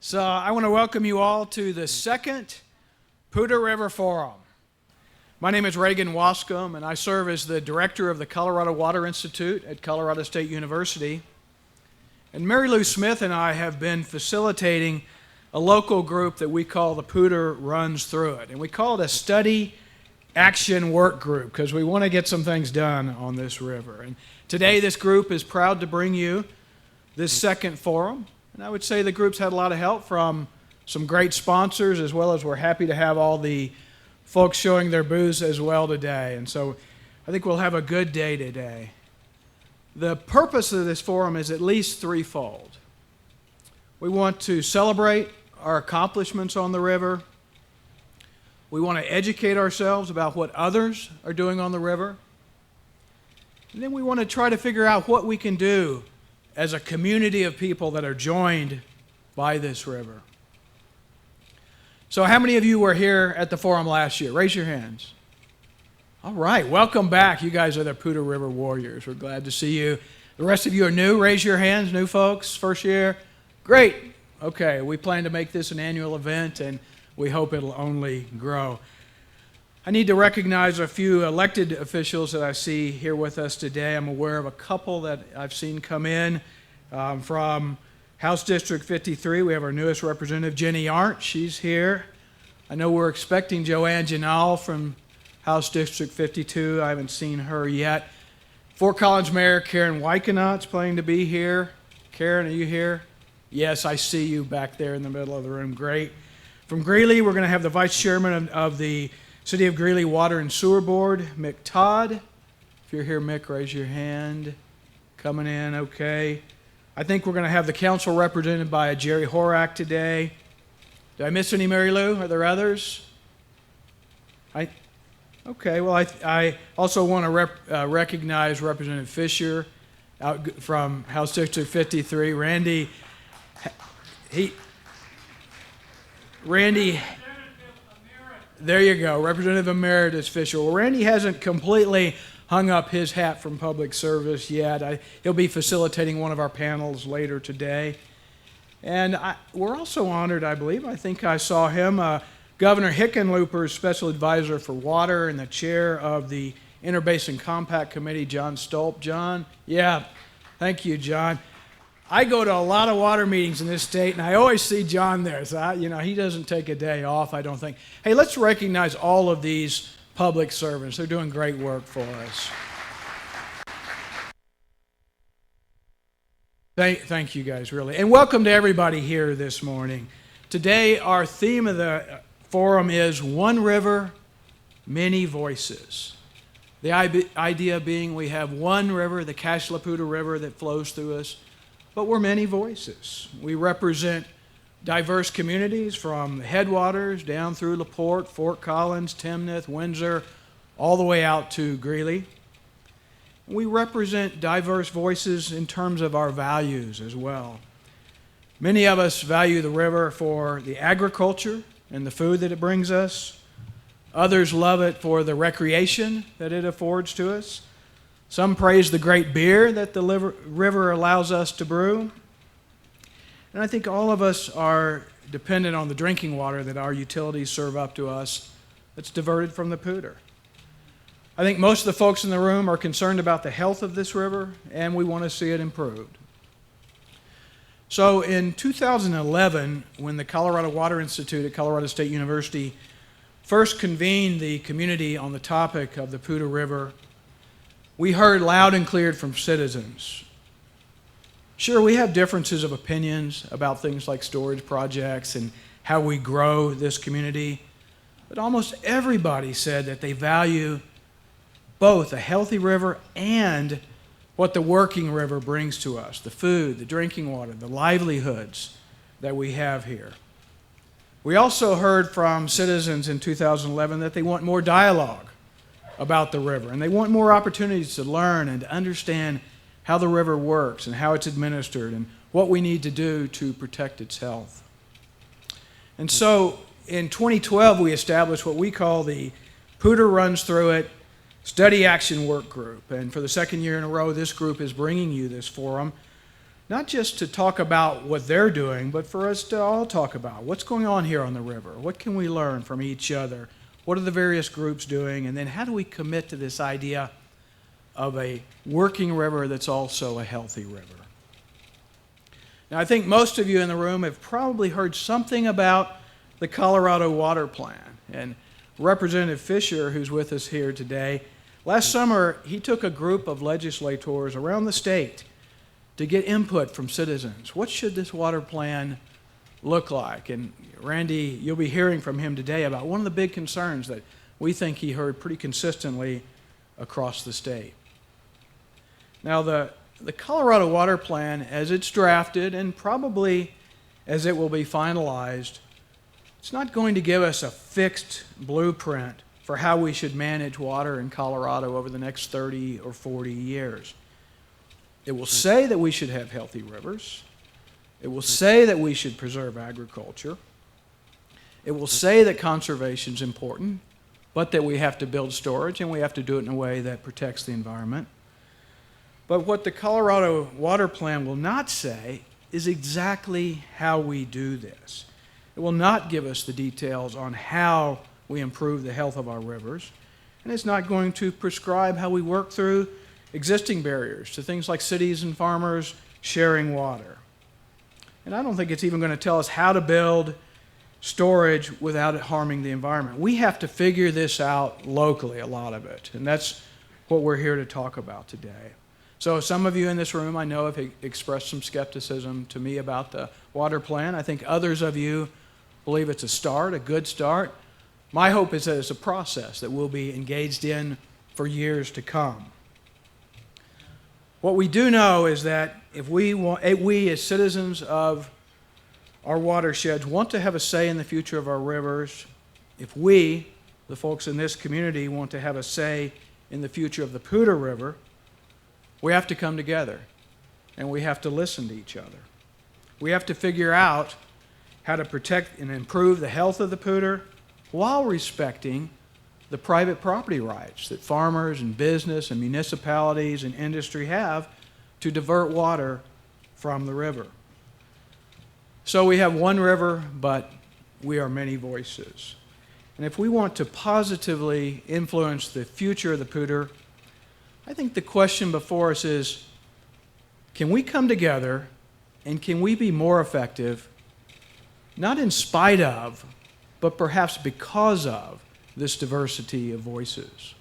So I want to welcome you all to the second Poudre River Forum. My name is Reagan Wascom, and I serve as the director of the Colorado Water Institute at Colorado State University. And Mary Lou Smith and I have been facilitating a local group that we call the Poudre Runs Through It. And we call it a study action work group because we want to get some things done on this river. And today this group is proud to bring you this second forum. And I would say the group's had a lot of help from some great sponsors, as well as we're happy to have all the folks showing their booths as well today. And so I think we'll have a good day today. The purpose of this forum is at least threefold. We want to celebrate our accomplishments on the river. We want to educate ourselves about what others are doing on the river. And then we want to try to figure out what we can do as a community of people that are joined by this river. So how many of you were here at the forum last year? Raise your hands. All right, welcome back. You guys are the Poudre River Warriors. We're glad to see you. The rest of you are new. Raise your hands, new folks, first year. Great. Okay, we plan to make this an annual event, and we hope it'll only grow. I need to recognize a few elected officials that I see here with us today. I'm aware of a couple that I've seen come in from House District 53. We have our newest representative, Jenny Arndt. She's here. I know we're expecting Joanne Janal from House District 52. I haven't seen her yet. Fort Collins Mayor Karen Wykenot's planning to be here. Karen, are you here? Yes, I see you back there in the middle of the room. Great. From Greeley, we're going to have the Vice Chairman of the City of Greeley Water and Sewer Board, Mick Todd. If you're here, Mick, raise your hand. Coming in, okay. I think we're going to have the council represented by Jerry Horak today. Did I miss any, Mary Lou? Are there others? Okay, well, I also want to recognize Representative Fisher out from House District 53. Randy, there you go, Representative Emeritus Fisher. Well, Randy hasn't completely hung up his hat from public service yet. He'll be facilitating one of our panels later today. And we're also honored, I believe, I think I saw him, Governor Hickenlooper's Special Advisor for Water and the Chair of the Interbasin Compact Committee, John Stolp. John? Yeah, thank you, John. I go to a lot of water meetings in this state, and I always see John there. So, he doesn't take a day off, I don't think. Hey, let's recognize all of these public servants. They're doing great work for us. Thank you guys, really. And welcome to everybody here this morning. Today, our theme of the forum is One River, Many Voices. The idea being we have one river, the Cache la Poudre River, that flows through us, but we're many voices. We represent diverse communities from the headwaters down through LaPorte, Fort Collins, Timnath, Windsor, all the way out to Greeley. We represent diverse voices in terms of our values as well. Many of us value the river for the agriculture and the food that it brings us. Others love it for the recreation that it affords to us. Some praise the great beer that the river allows us to brew. And I think all of us are dependent on the drinking water that our utilities serve up to us that's diverted from the Poudre. I think most of the folks in the room are concerned about the health of this river, and we want to see it improved. So in 2011, when the Colorado Water Institute at Colorado State University first convened the community on the topic of the Poudre River, we heard loud and clear from citizens. Sure, we have differences of opinions about things like storage projects and how we grow this community, but almost everybody said that they value both a healthy river and what the working river brings to us, the food, the drinking water, the livelihoods that we have here. We also heard from citizens in 2011 that they want more dialogue about the river, and they want more opportunities to learn and to understand how the river works and how it's administered and what we need to do to protect its health. And so in 2012, we established what we call the Poudre Runs Through It Study Action Work Group. And for the second year in a row, this group is bringing you this forum not just to talk about what they're doing, but for us to all talk about what's going on here on the river. What can we learn from each other? What are the various groups doing? And then how do we commit to this idea of a working river that's also a healthy river? Now, I think most of you in the room have probably heard something about the Colorado Water Plan. And Representative Fisher, who's with us here today, last summer he took a group of legislators around the state to get input from citizens. What should this water plan look like? And Randy, you'll be hearing from him today about one of the big concerns that we think he heard pretty consistently across the state. Now, the Colorado Water Plan, as it's drafted and probably as it will be finalized, it's not going to give us a fixed blueprint for how we should manage water in Colorado over the next 30 or 40 years. It will say that we should have healthy rivers. It will say that we should preserve agriculture. It will say that conservation is important, but that we have to build storage and we have to do it in a way that protects the environment. But what the Colorado Water Plan will not say is exactly how we do this. It will not give us the details on how we improve the health of our rivers, and it's not going to prescribe how we work through existing barriers to things like cities and farmers sharing water. And I don't think it's even going to tell us how to build storage without it harming the environment. We have to figure this out locally, a lot of it, and that's what we're here to talk about today. So some of you in this room I know have expressed some skepticism to me about the water plan. I think others of you believe it's a start, a good start. My hope is that it's a process that we'll be engaged in for years to come. What we do know is that if we as citizens of our watersheds want to have a say in the future of our rivers, if we, the folks in this community, want to have a say in the future of the Poudre River, we have to come together and we have to listen to each other. We have to figure out how to protect and improve the health of the Poudre while respecting the private property rights that farmers and business and municipalities and industry have to divert water from the river. So we have one river, but we are many voices. And if we want to positively influence the future of the Poudre, I think the question before us is, can we come together and can we be more effective, not in spite of, but perhaps because of this diversity of voices?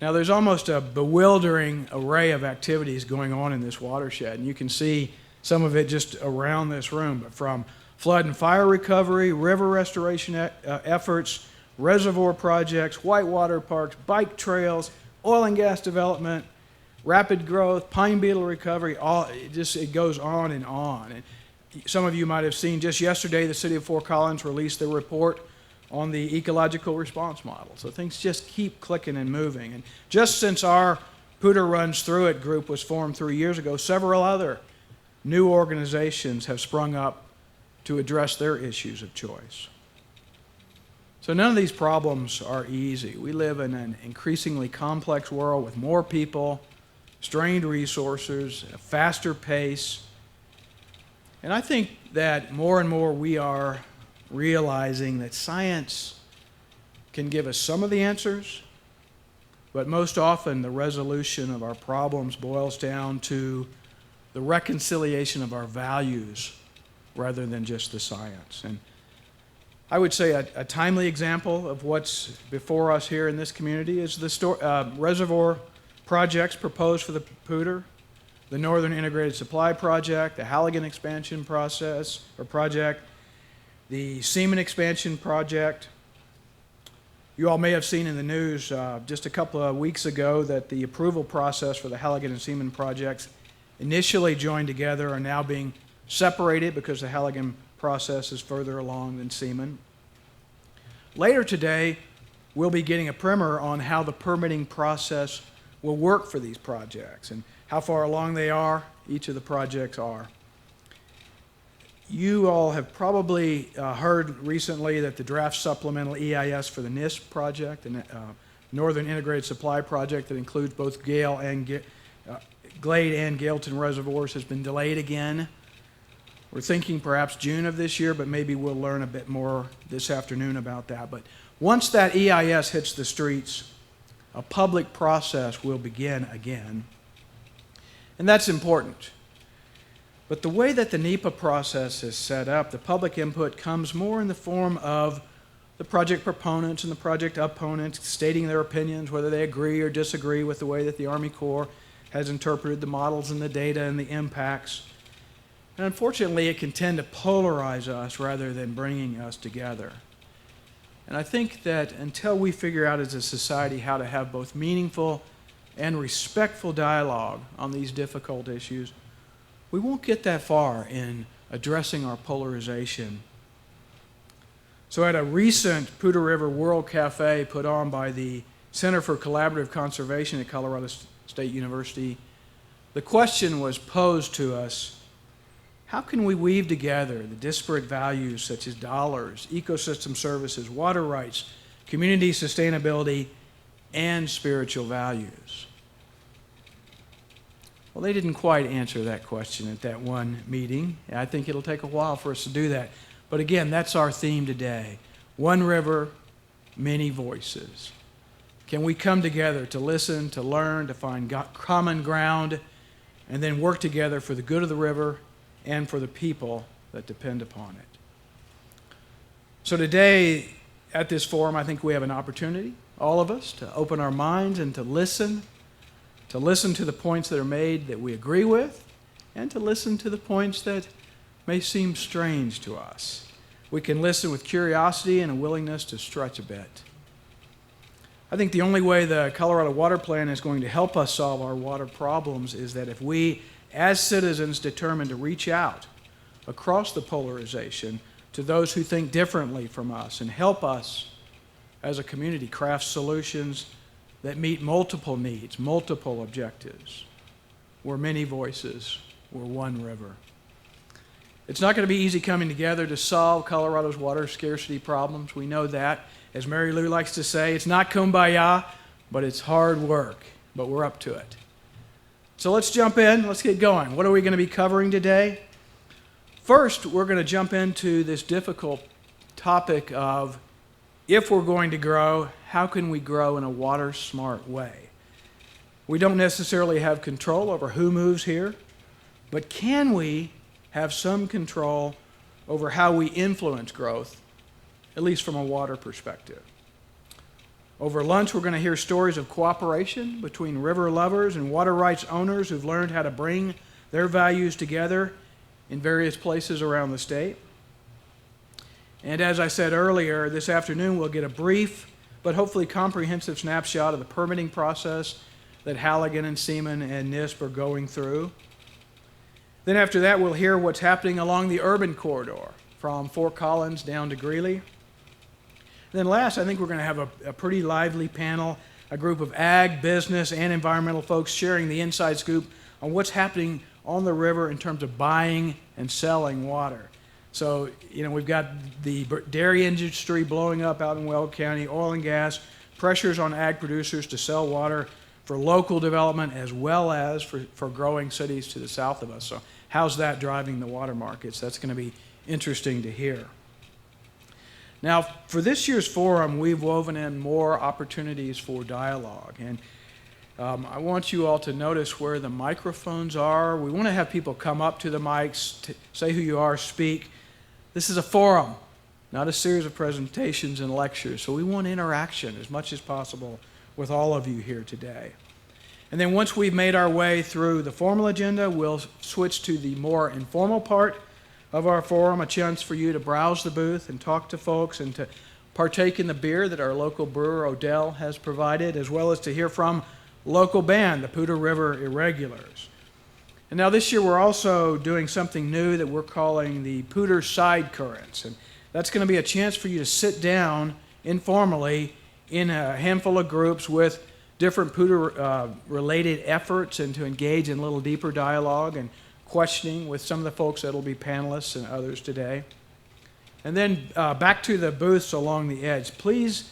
Now, there's almost a bewildering array of activities going on in this watershed, and you can see some of it just around this room, but from flood and fire recovery, river restoration efforts, reservoir projects, whitewater parks, bike trails, oil and gas development, rapid growth, pine beetle recovery, it goes on and on. And some of you might have seen just yesterday the City of Fort Collins released their report on the ecological response model. So things just keep clicking and moving. And just since our Poudre Runs Through It group was formed 3 years ago, several other new organizations have sprung up to address their issues of choice. So none of these problems are easy. We live in an increasingly complex world with more people, strained resources, a faster pace. And I think that more and more we are realizing that science can give us some of the answers, but most often the resolution of our problems boils down to the reconciliation of our values rather than just the science. And I would say a timely example of what's before us here in this community is the reservoir projects proposed for the Poudre, the Northern Integrated Supply Project, the Halligan Expansion project, the Seaman Expansion project. You all may have seen in the news just a couple of weeks ago that the approval process for the Halligan and Seaman projects initially joined together are now being separated because the Halligan process is further along than Seaman. Later today, we'll be getting a primer on how the permitting process will work for these projects and how far along they are, each of the projects are. You all have probably heard recently that the draft supplemental EIS for the NISP project, the Northern Integrated Supply Project that includes both Gale and Glade and Gailton reservoirs has been delayed again. We're thinking perhaps June of this year, but maybe we'll learn a bit more this afternoon about that. But once that EIS hits the streets, a public process will begin again. And that's important. But the way that the NEPA process is set up, the public input comes more in the form of the project proponents and the project opponents stating their opinions, whether they agree or disagree with the way that the Army Corps has interpreted the models and the data and the impacts. And unfortunately, it can tend to polarize us rather than bringing us together. And I think that until we figure out as a society how to have both meaningful and respectful dialogue on these difficult issues, we won't get that far in addressing our polarization. So at a recent Poudre River World Cafe put on by the Center for Collaborative Conservation at Colorado State University, the question was posed to us: how can we weave together the disparate values such as dollars, ecosystem services, water rights, community sustainability, and spiritual values? Well, they didn't quite answer that question at that one meeting. I think it'll take a while for us to do that. But again, that's our theme today. One river, many voices. Can we come together to listen, to learn, to find common ground, and then work together for the good of the river and for the people that depend upon it? So today, at this forum, I think we have an opportunity, all of us, to open our minds and to listen to the points that are made that we agree with, and to listen to the points that may seem strange to us. We can listen with curiosity and a willingness to stretch a bit. I think the only way the Colorado Water Plan is going to help us solve our water problems is that if we, as citizens, determine to reach out across the polarization to those who think differently from us and help us as a community craft solutions that meet multiple needs, multiple objectives. We're many voices, we're one river. It's not going to be easy coming together to solve Colorado's water scarcity problems. We know that. As Mary Lou likes to say, it's not kumbaya, but it's hard work, but we're up to it. So let's jump in, let's get going. What are we going to be covering today? First, we're going to jump into this difficult topic of, if we're going to grow, how can we grow in a water-smart way? We don't necessarily have control over who moves here, but can we have some control over how we influence growth, at least from a water perspective? Over lunch, we're going to hear stories of cooperation between river lovers and water rights owners who've learned how to bring their values together in various places around the state. And as I said earlier, this afternoon we'll get a brief but hopefully comprehensive snapshot of the permitting process that Halligan and Seaman and NISP are going through. Then after that, we'll hear what's happening along the urban corridor from Fort Collins down to Greeley. And then last, I think we're going to have a pretty lively panel, a group of ag, business, and environmental folks sharing the inside scoop on what's happening on the river in terms of buying and selling water. So, we've got the dairy industry blowing up out in Weld County, oil and gas, pressures on ag producers to sell water for local development as well as for growing cities to the south of us. So how's that driving the water markets? That's going to be interesting to hear. Now, for this year's forum, we've woven in more opportunities for dialogue. And I want you all to notice where the microphones are. We want to have people come up to the mics, say who you are, speak. This is a forum, not a series of presentations and lectures. So we want interaction as much as possible with all of you here today. And then once we've made our way through the formal agenda, we'll switch to the more informal part of our forum, a chance for you to browse the booth and talk to folks and to partake in the beer that our local brewer, Odell, has provided, as well as to hear from local band, the Poudre River Irregulars. And now this year we're also doing something new that we're calling the Poudre Side Currents. And that's going to be a chance for you to sit down informally in a handful of groups with different Poudre-related efforts and to engage in a little deeper dialogue and questioning with some of the folks that will be panelists and others today. And then back to the booths along the edge. Please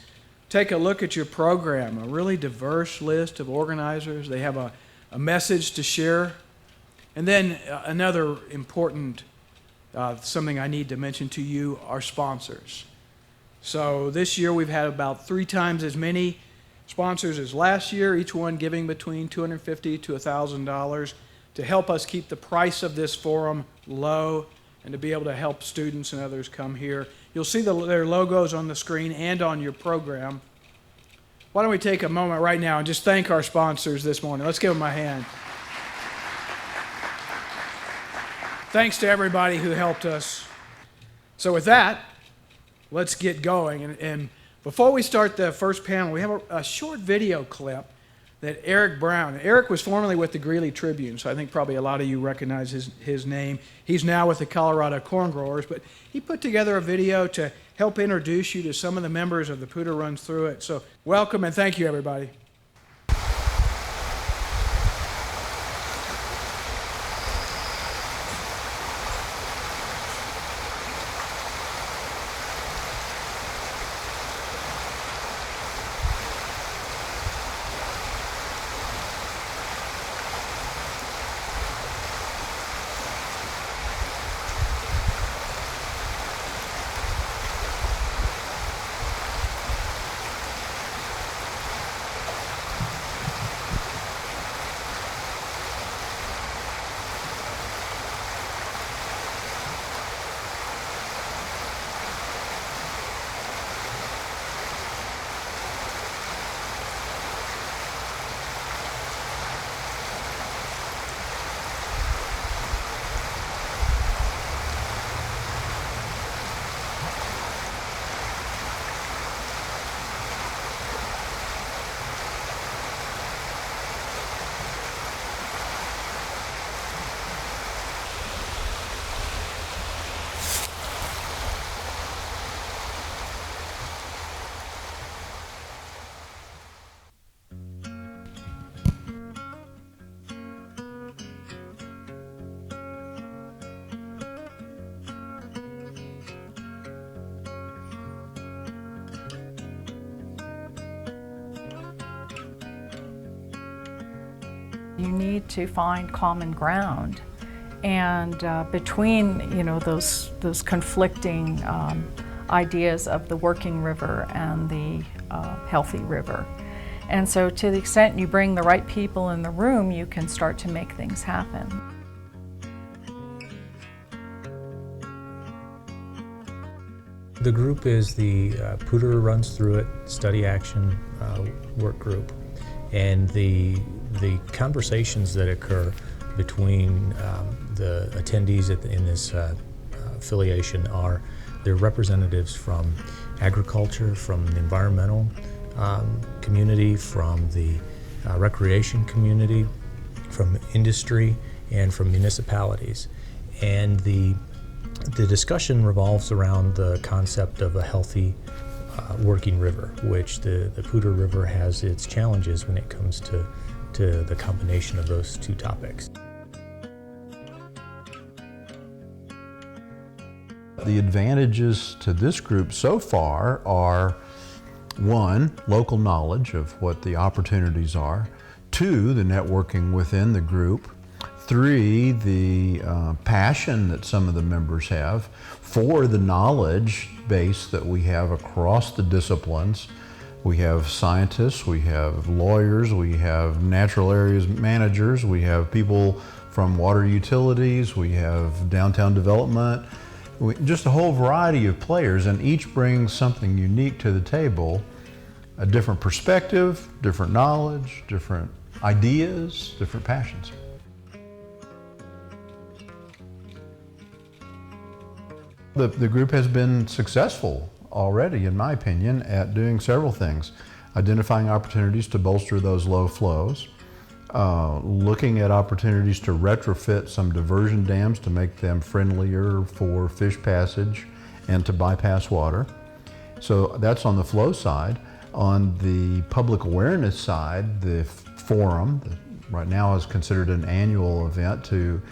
take a look at your program, a really diverse list of organizers. They have a a message to share. And then another important something I need to mention to you are sponsors. So this year we've had about 3 times as many sponsors as last year, each one giving between $250 to $1,000 to help us keep the price of this forum low and to be able to help students and others come here. You'll see their logos on the screen and on your program. Why don't we take a moment right now and just thank our sponsors this morning. Let's give them a hand. Thanks to everybody who helped us. So with that, let's get going. And before we start the first panel, we have a short video clip that Eric Brown. Eric was formerly with the Greeley Tribune, so I think probably a lot of you recognize his name. He's now with the Colorado Corn Growers, but he put together a video to help introduce you to some of the members of the Poudre Runs Through It. So welcome and thank you, everybody. You need to find common ground, and between those conflicting ideas of the working river and the healthy river. And so to the extent you bring the right people in the room, you can start to make things happen. The group is the Poudre Runs Through It Study Action Work Group, and the conversations that occur between the attendees in this affiliation they're representatives from agriculture, from the environmental community, from the recreation community, from industry, and from municipalities. And the discussion revolves around the concept of a healthy working river, which the Poudre River has its challenges when it comes to the combination of those two topics. The advantages to this group so far are, 1, local knowledge of what the opportunities are, 2, the networking within the group, 3, the passion that some of the members have, 4, the knowledge base that we have across the disciplines. We have scientists, we have lawyers, we have natural areas managers, we have people from water utilities, we have downtown development, just a whole variety of players, and each brings something unique to the table, a different perspective, different knowledge, different ideas, different passions. The group has been successful already, in my opinion, at doing several things. Identifying opportunities to bolster those low flows, looking at opportunities to retrofit some diversion dams to make them friendlier for fish passage and to bypass water. So that's on the flow side. On the public awareness side, the forum, right now is considered an annual event to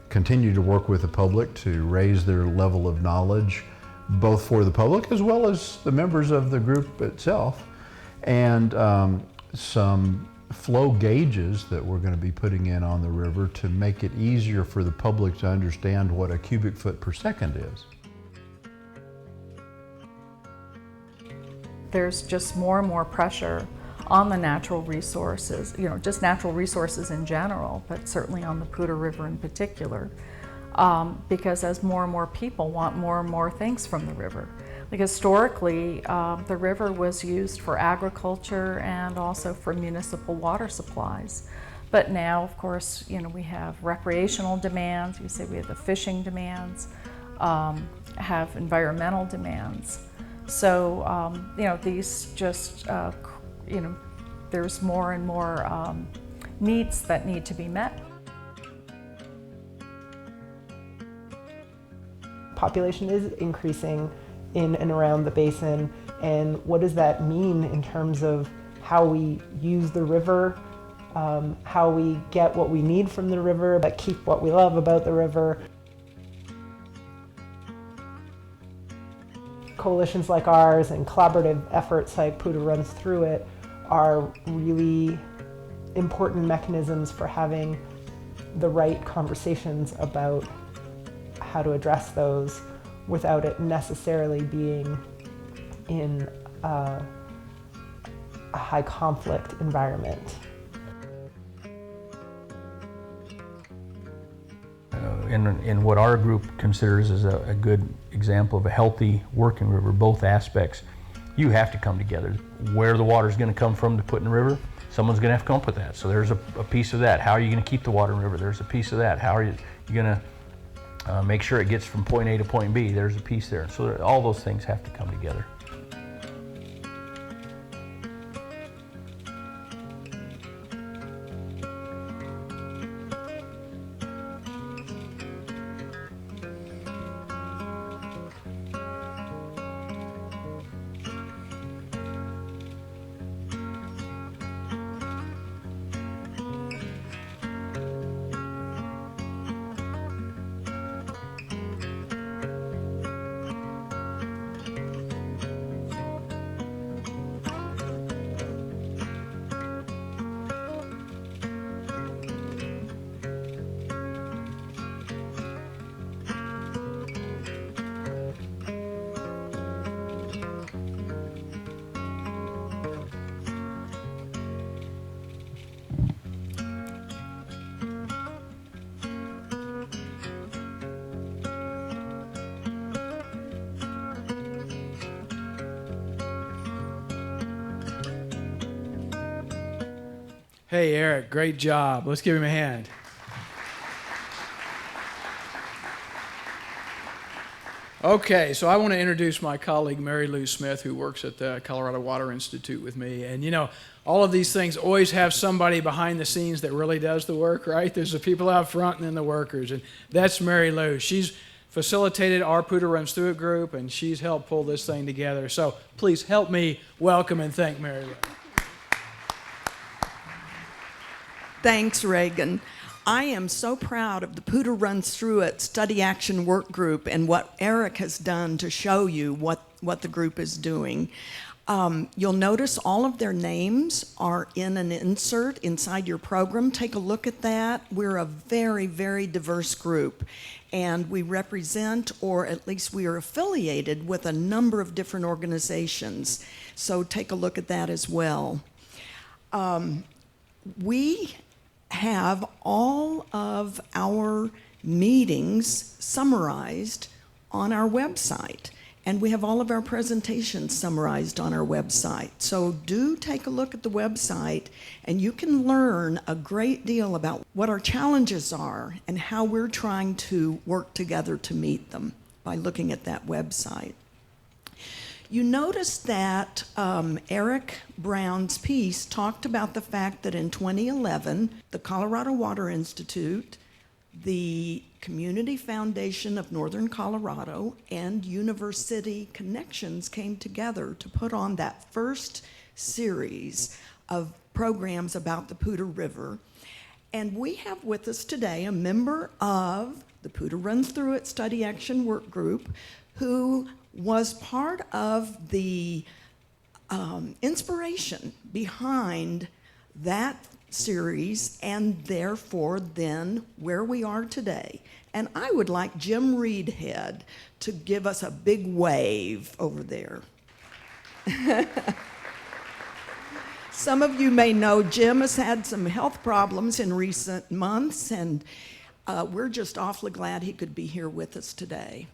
continue to work with the public to raise their level of knowledge, both for the public as well as the members of the group itself, and some flow gauges that we're going to be putting in on the river to make it easier for the public to understand what a cubic foot per second is. There's just more and more pressure on the natural resources, just natural resources in general, but certainly on the Poudre River in particular, because as more and more people want more and more things from the river. Like historically, the river was used for agriculture and also for municipal water supplies. But now, of course, we have recreational demands, we have the fishing demands, have environmental demands. So, these just, there's more and more needs that need to be met. Population is increasing in and around the basin, and what does that mean in terms of how we use the river, how we get what we need from the river, but keep what we love about the river. Coalitions like ours and collaborative efforts like Poudre Runs Through It are really important mechanisms for having the right conversations about how to address those without it necessarily being in a high conflict environment. In what our group considers as a good example of a healthy working river, both aspects, you have to come together. Where the water is going to come from to put in the river, someone's going to have to come up with that. So there's a piece of that. How are you going to keep the water in the river? There's a piece of that. How are you going to make sure it gets from point A to point B? There's a piece there. So all those things have to come together. Hey, Eric, great job. Let's give him a hand. Okay, so I want to introduce my colleague, Mary Lou Smith, who works at the Colorado Water Institute with me. And all of these things always have somebody behind the scenes that really does the work, right? There's the people out front and then the workers. And that's Mary Lou. She's facilitated our Poudre Runs Through It group, and she's helped pull this thing together. So please help me welcome and thank Mary Lou. Thanks, Reagan. I am so proud of the Poudre Runs Through It Study Action Work Group and what Eric has done to show you what the group is doing. You'll notice all of their names are in an insert inside your program. Take a look at that. We're a very, very diverse group, and we represent, or at least we are affiliated with, a number of different organizations. So take a look at that as well. We have all of our meetings summarized on our website, and we have all of our presentations summarized on our website. So do take a look at the website, and you can learn a great deal about what our challenges are and how we're trying to work together to meet them by looking at that website. You notice that Eric Brown's piece talked about the fact that in 2011, the Colorado Water Institute, the Community Foundation of Northern Colorado, and University Connections came together to put on that first series of programs about the Poudre River. And we have with us today a member of the Poudre Runs Through It Study Action Work Group who was part of the inspiration behind that series and therefore then where we are today. And I would like Jim Reedhead to give us a big wave over there. Some of you may know Jim has had some health problems in recent months, and we're just awfully glad he could be here with us today.